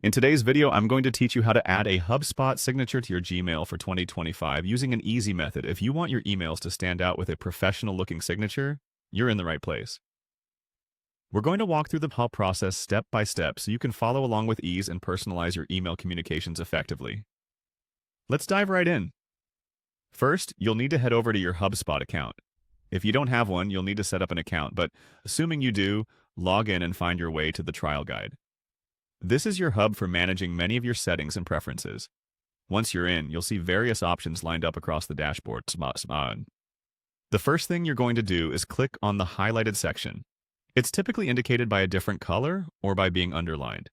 In today's video, I'm going to teach you how to add a HubSpot signature to your Gmail for 2025 using an easy method. If you want your emails to stand out with a professional-looking signature, you're in the right place. We're going to walk through the whole process step by step so you can follow along with ease and personalize your email communications effectively. Let's dive right in. First, you'll need to head over to your HubSpot account. If you don't have one, you'll need to set up an account, but assuming you do, log in and find your way to the trial guide. This is your hub for managing many of your settings and preferences. Once you're in, you'll see various options lined up across the dashboard. The first thing you're going to do is click on the highlighted section. It's typically indicated by a different color or by being underlined.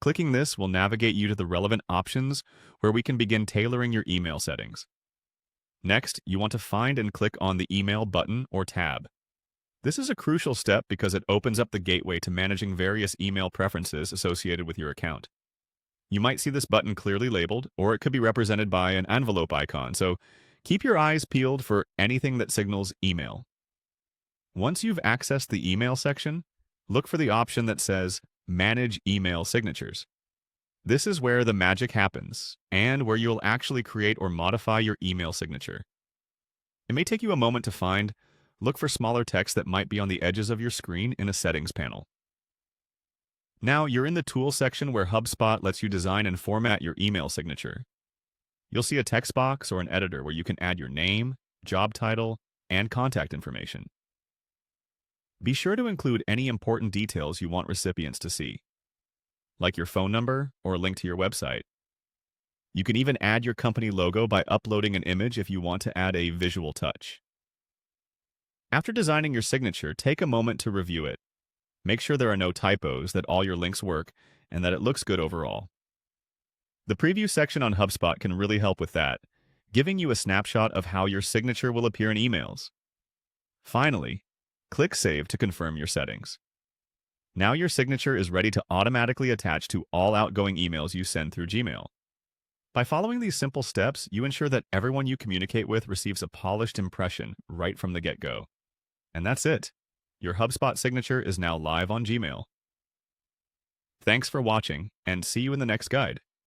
Clicking this will navigate you to the relevant options where we can begin tailoring your email settings. Next, you want to find and click on the Email button or tab. This is a crucial step because it opens up the gateway to managing various email preferences associated with your account. You might see this button clearly labeled, or it could be represented by an envelope icon, so keep your eyes peeled for anything that signals email. Once you've accessed the email section, look for the option that says Manage Email Signatures. This is where the magic happens, and where you'll actually create or modify your email signature. It may take you a moment to find. Look for smaller text that might be on the edges of your screen in a settings panel. Now you're in the Tools section where HubSpot lets you design and format your email signature. You'll see a text box or an editor where you can add your name, job title, and contact information. Be sure to include any important details you want recipients to see, like your phone number or a link to your website. You can even add your company logo by uploading an image if you want to add a visual touch. After designing your signature, take a moment to review it. Make sure there are no typos, that all your links work, and that it looks good overall. The preview section on HubSpot can really help with that, giving you a snapshot of how your signature will appear in emails. Finally, click Save to confirm your settings. Now your signature is ready to automatically attach to all outgoing emails you send through Gmail. By following these simple steps, you ensure that everyone you communicate with receives a polished impression right from the get-go. And that's it. Your HubSpot signature is now live on Gmail. Thanks for watching, and see you in the next guide.